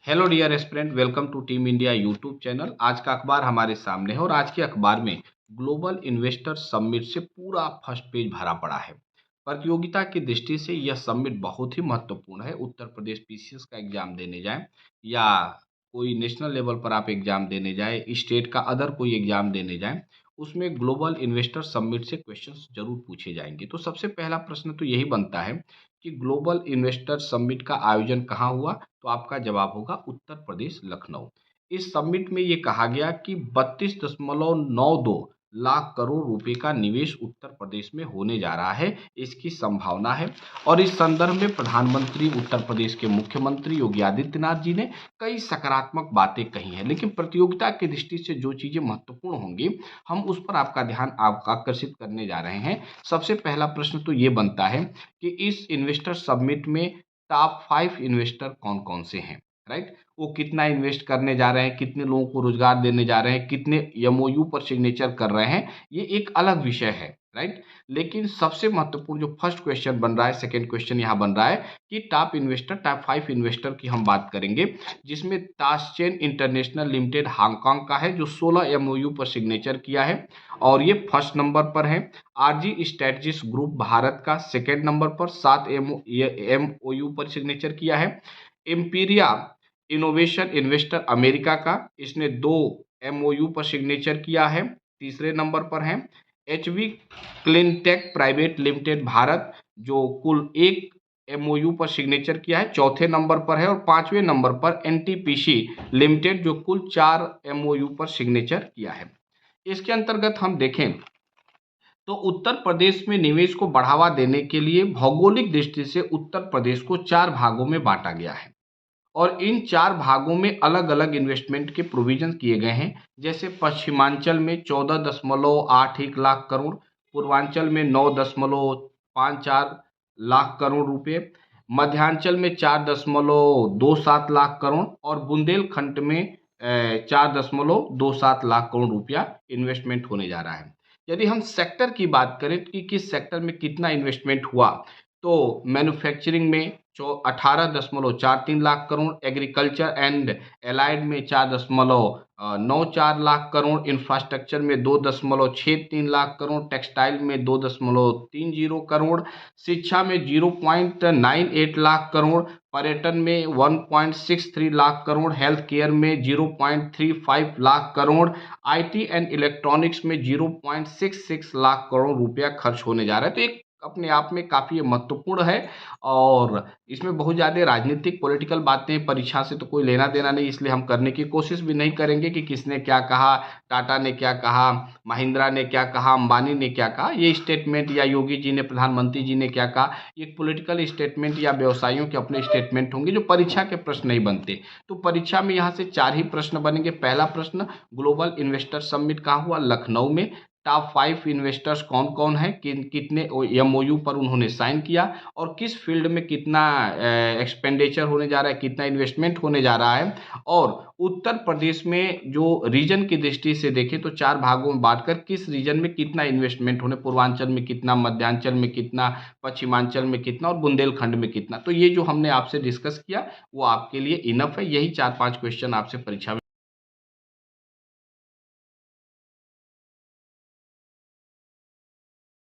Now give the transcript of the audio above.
Hello dear aspirant, welcome to team India YouTube channel. आज का अखबार हमारे सामने है और आज के अखबार में ग्लोबल इन्वेस्टर समिट से पूरा फर्स्ट पेज भरा पड़ा है। प्रतियोगिता की दृष्टि से यह समिट बहुत ही महत्वपूर्ण है। उत्तर प्रदेश पीसीएस का एग्जाम देने जाए या कोई नेशनल लेवल पर आप एग्जाम देने जाए, स्टेट का अदर कोई एग्जाम देने जाए, उसमें ग्लोबल इन्वेस्टर समिट से क्वेश्चंस जरूर पूछे जाएंगे। तो सबसे पहला प्रश्न तो यही बनता है कि ग्लोबल इन्वेस्टर समिट का आयोजन कहाँ हुआ। तो आपका जवाब होगा उत्तर प्रदेश, लखनऊ। इस समिट में ये कहा गया कि 32.92 लाख करोड़ रुपए का निवेश उत्तर प्रदेश में होने जा रहा है, इसकी संभावना है। और इस संदर्भ में प्रधानमंत्री, उत्तर प्रदेश के मुख्यमंत्री योगी आदित्यनाथ जी ने कई सकारात्मक बातें कही हैं। लेकिन प्रतियोगिता की दृष्टि से जो चीजें महत्वपूर्ण होंगी, हम उस पर आपका ध्यान आकर्षित करने जा रहे हैं। सबसे पहला प्रश्न तो ये बनता है कि इस इन्वेस्टर समिट में टॉप 5 इन्वेस्टर कौन कौन से हैं, राइट। वो कितना इन्वेस्ट करने जा रहे हैं, कितने लोगों को रोजगार देने जा रहे हैं, कितने एमओयू पर सिग्नेचर कर रहे हैं, ये एक अलग विषय है, राइट। लेकिन सबसे महत्वपूर्ण जो फर्स्ट क्वेश्चन बन रहा है, सेकंड क्वेश्चन यहाँ बन रहा है कि टॉप इन्वेस्टर, टॉप 5 इन्वेस्टर की हम बात करेंगे, जिसमें ताशचेन इंटरनेशनल लिमिटेड हांगकांग का है जो 16 एमओयू पर सिग्नेचर किया है और ये फर्स्ट नंबर पर है। आरजी स्ट्रेटजिस ग्रुप भारत का सेकेंड नंबर पर 7 एमओयू पर सिग्नेचर किया है। एम्पीरिया इनोवेशन इन्वेस्टर अमेरिका का, इसने 2 एमओयू पर सिग्नेचर किया है, तीसरे नंबर पर है। HV cleantech private limited Bharat जो कुल 1 एमओयू पर सिग्नेचर किया है, चौथे नंबर पर है। और पांचवें नंबर पर एनटीपीसी लिमिटेड जो कुल 4 एमओयू पर सिग्नेचर किया है। इसके अंतर्गत हम देखें तो उत्तर प्रदेश में निवेश को बढ़ावा देने के लिए भौगोलिक दृष्टि से उत्तर प्रदेश को 4 भागों में बांटा गया है और इन 4 भागों में अलग अलग इन्वेस्टमेंट के प्रोविजन किए गए हैं। जैसे पश्चिमांचल में 14.81 लाख करोड़, पूर्वांचल में 9.54 लाख करोड़ रुपए, मध्यांचल में 4.27 लाख करोड़ और बुंदेलखंड में 4.27 लाख करोड़ रुपया इन्वेस्टमेंट होने जा रहा है। यदि हम सेक्टर की बात करें कि किस सेक्टर में कितना इन्वेस्टमेंट हुआ, तो मैन्युफैक्चरिंग में 18.43 lakh crore, agriculture and allied में 4.94 लाख करोड़, इंफ्रास्ट्रक्चर में 2.63 लाख करोड़, टेक्सटाइल में 2.30 करोड़, शिक्षा में 0.98 लाख करोड़, पर्यटन में 1.63 लाख करोड़, हेल्थ केयर में 0.35 lakh crore, IT and electronics में 0.66 लाख करोड़ रुपया खर्च होने जा रहा है। तो एक अपने आप में काफ़ी महत्वपूर्ण है और इसमें बहुत ज़्यादा राजनीतिक पॉलिटिकल बातें परीक्षा से तो कोई लेना देना नहीं, इसलिए हम करने की कोशिश भी नहीं करेंगे कि किसने क्या कहा, टाटा ने क्या कहा, महिंद्रा ने क्या कहा, अंबानी ने क्या कहा। ये स्टेटमेंट या योगी जी ने, प्रधानमंत्री जी ने क्या कहा, ये पॉलिटिकल स्टेटमेंट या व्यवसायियों के अपने स्टेटमेंट होंगे जो परीक्षा के प्रश्न नहीं बनते। तो परीक्षा में यहाँ से 4 ही प्रश्न बनेंगे। पहला प्रश्न, ग्लोबल इन्वेस्टर समिट कहाँ हुआ? लखनऊ में। टॉप 5 इन्वेस्टर्स कौन कौन है, कितने एमओयू पर उन्होंने साइन किया और किस फील्ड में कितना एक्सपेंडिचर होने जा रहा है, कितना इन्वेस्टमेंट होने जा रहा है। और उत्तर प्रदेश में जो रीजन की दृष्टि से देखें तो 4 भागों में बांटकर किस रीजन में कितना इन्वेस्टमेंट होने, पूर्वांचल में कितना, मध्यांचल में कितना, पश्चिमांचल में कितना और बुंदेलखंड में कितना। तो ये जो हमने आपसे डिस्कस किया वो आपके लिए इनफ है। यही 4-5 क्वेश्चन आपसे परीक्षा में